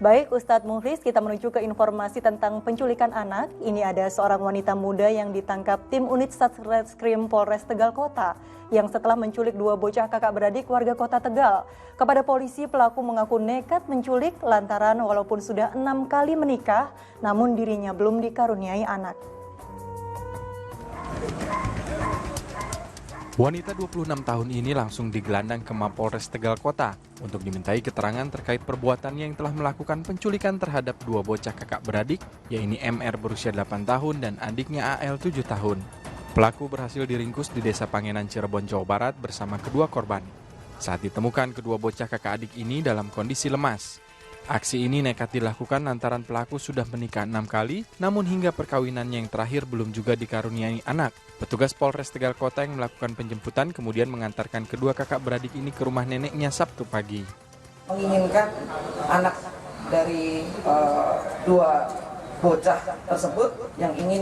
Baik Ustadz Mukhlis, kita menuju ke informasi tentang penculikan anak. Ini ada seorang wanita muda yang ditangkap tim unit Satreskrim Polres Tegal Kota yang setelah menculik dua bocah kakak beradik warga kota Tegal. Kepada polisi, pelaku mengaku nekat menculik lantaran walaupun sudah 6 kali menikah, namun dirinya belum dikaruniai anak. Wanita 26 tahun ini langsung digelandang ke Mapolres Tegal Kota untuk dimintai keterangan terkait perbuatannya yang telah melakukan penculikan terhadap dua bocah kakak beradik, yaitu MR berusia 8 tahun dan adiknya AL 7 tahun. Pelaku berhasil diringkus di Desa Pangenan, Cirebon, Jawa Barat bersama kedua korban. Saat ditemukan, kedua bocah kakak adik ini dalam kondisi lemas. Aksi ini nekat dilakukan lantaran pelaku sudah menikah 6 kali, namun hingga perkawinannya yang terakhir belum juga dikaruniai anak. Petugas Polres Tegal Kota yang melakukan penjemputan kemudian mengantarkan kedua kakak beradik ini ke rumah neneknya Sabtu pagi. Menginginkan anak dari dua bocah tersebut yang ingin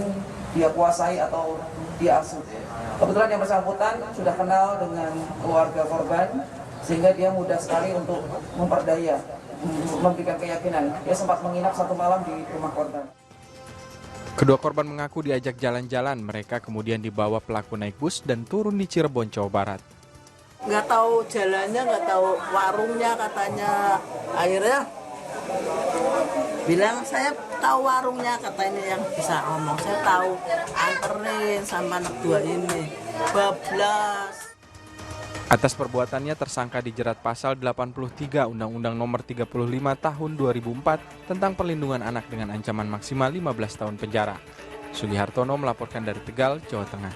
dia kuasai atau dia asuh. Kebetulan yang bersangkutan sudah kenal dengan keluarga korban, sehingga dia mudah sekali untuk memperdaya, memberikan keyakinan. Dia sempat menginap 1 malam di rumah korban. Kedua korban mengaku diajak jalan-jalan, mereka kemudian dibawa pelaku naik bus dan turun di Cirebon, Jawa Barat. Nggak tahu jalannya, nggak tahu warungnya katanya. Akhirnya bilang saya tahu warungnya, katanya yang bisa ngomong. Saya tahu, anterin sama anak dua ini. Bablas. Atas perbuatannya tersangka dijerat pasal 83 Undang-Undang Nomor 35 Tahun 2004 tentang perlindungan anak dengan ancaman maksimal 15 tahun penjara. Sugihartono melaporkan dari Tegal, Jawa Tengah.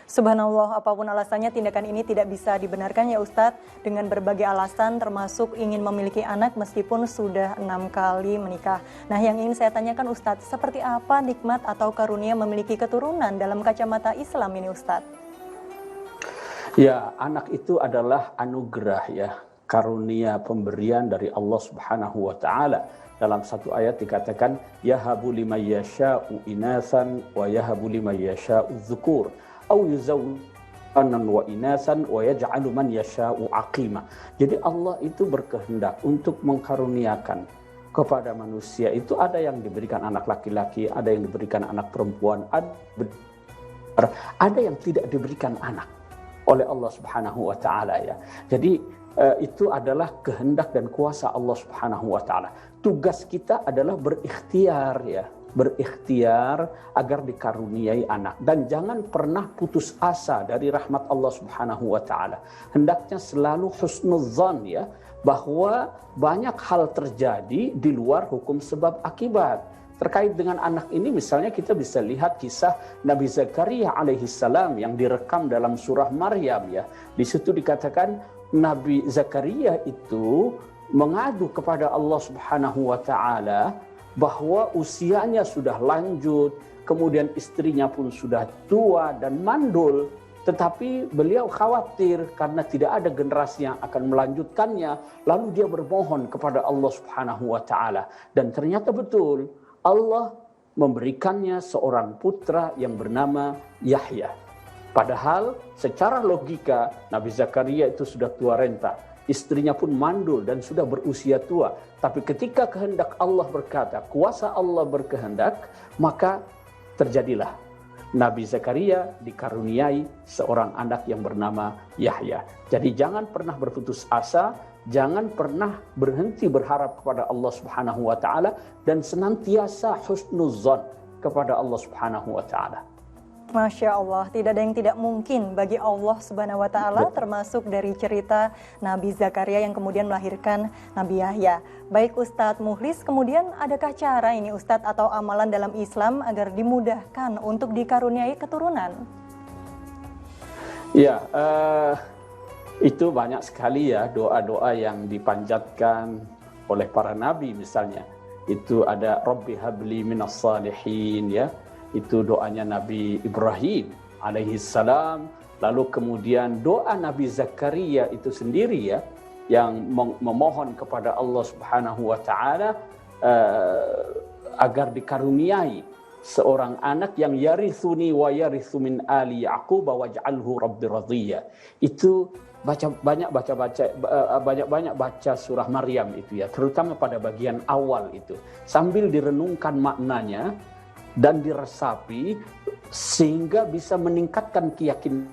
Subhanallah, apapun alasannya tindakan ini tidak bisa dibenarkan ya Ustadz, dengan berbagai alasan termasuk ingin memiliki anak meskipun sudah 6 kali menikah. Nah, yang ingin saya tanyakan Ustadz, seperti apa nikmat atau karunia memiliki keturunan dalam kacamata Islam ini Ustadz? Ya, anak itu adalah anugerah ya, karunia pemberian dari Allah Subhanahu wa taala. Dalam satu ayat dikatakan yahabu liman yasha'u inasan wa yahabu liman yasha'u dzukur au yuzawwijuhum wa inasan wa yaj'alu man yasha'u aqima. Jadi Allah itu berkehendak untuk mengkaruniakan kepada manusia itu, ada yang diberikan anak laki-laki, ada yang diberikan anak perempuan, ada yang tidak diberikan anak oleh Allah Subhanahu wa taala ya. Jadi itu adalah kehendak dan kuasa Allah Subhanahu wa taala. Tugas kita adalah berikhtiar ya, berikhtiar agar dikaruniai anak, dan jangan pernah putus asa dari rahmat Allah Subhanahu wa taala. Hendaknya selalu husnuzan ya, bahwa banyak hal terjadi di luar hukum sebab akibat. Terkait dengan anak ini misalnya kita bisa lihat kisah Nabi Zakaria alaihissalam yang direkam dalam surah Maryam ya. Di situ dikatakan Nabi Zakaria itu mengadu kepada Allah Subhanahu wa taala bahwa usianya sudah lanjut, kemudian istrinya pun sudah tua dan mandul, tetapi beliau khawatir karena tidak ada generasi yang akan melanjutkannya. Lalu dia bermohon kepada Allah Subhanahu wa taala, dan ternyata betul Allah memberikannya seorang putra yang bernama Yahya. Padahal secara logika Nabi Zakaria itu sudah tua renta, istrinya pun mandul dan sudah berusia tua. Tapi ketika kehendak Allah berkata, kuasa Allah berkehendak, maka terjadilah Nabi Zakaria dikaruniai seorang anak yang bernama Yahya. Jadi jangan pernah berputus asa, jangan pernah berhenti berharap kepada Allah Subhanahu wa taala, dan senantiasa husnuzan kepada Allah Subhanahu wa taala. Masya Allah, tidak ada yang tidak mungkin bagi Allah Subhanahu wa taala, termasuk dari cerita Nabi Zakaria yang kemudian melahirkan Nabi Yahya. Baik Ustadz Mukhlis, kemudian adakah cara ini Ustadz atau amalan dalam Islam agar dimudahkan untuk dikaruniai keturunan? Ya, itu banyak sekali ya doa-doa yang dipanjatkan oleh para nabi misalnya. Itu ada Rabbi habli minas salihin ya. Itu doanya Nabi Ibrahim alaihi salam. Lalu kemudian doa Nabi Zakaria itu sendiri ya, yang memohon kepada Allah Subhanahu wa taala agar dikaruniai seorang anak yang yarithuni wa yarithu min ali Yaqub waj'alhu rabbi radhiya. Itu banyak baca surah Maryam itu ya, terutama pada bagian awal itu, sambil direnungkan maknanya dan diresapi sehingga bisa meningkatkan keyakinan.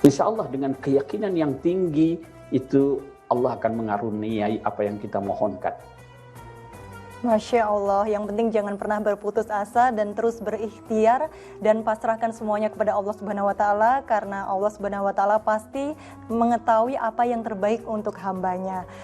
Insya Allah dengan keyakinan yang tinggi itu Allah akan mengaruniai apa yang kita mohonkan. Masya Allah, yang penting jangan pernah berputus asa dan terus berikhtiar dan pasrahkan semuanya kepada Allah Subhanahu wa Ta'ala, karena Allah Subhanahu wa Ta'ala pasti mengetahui apa yang terbaik untuk hambanya.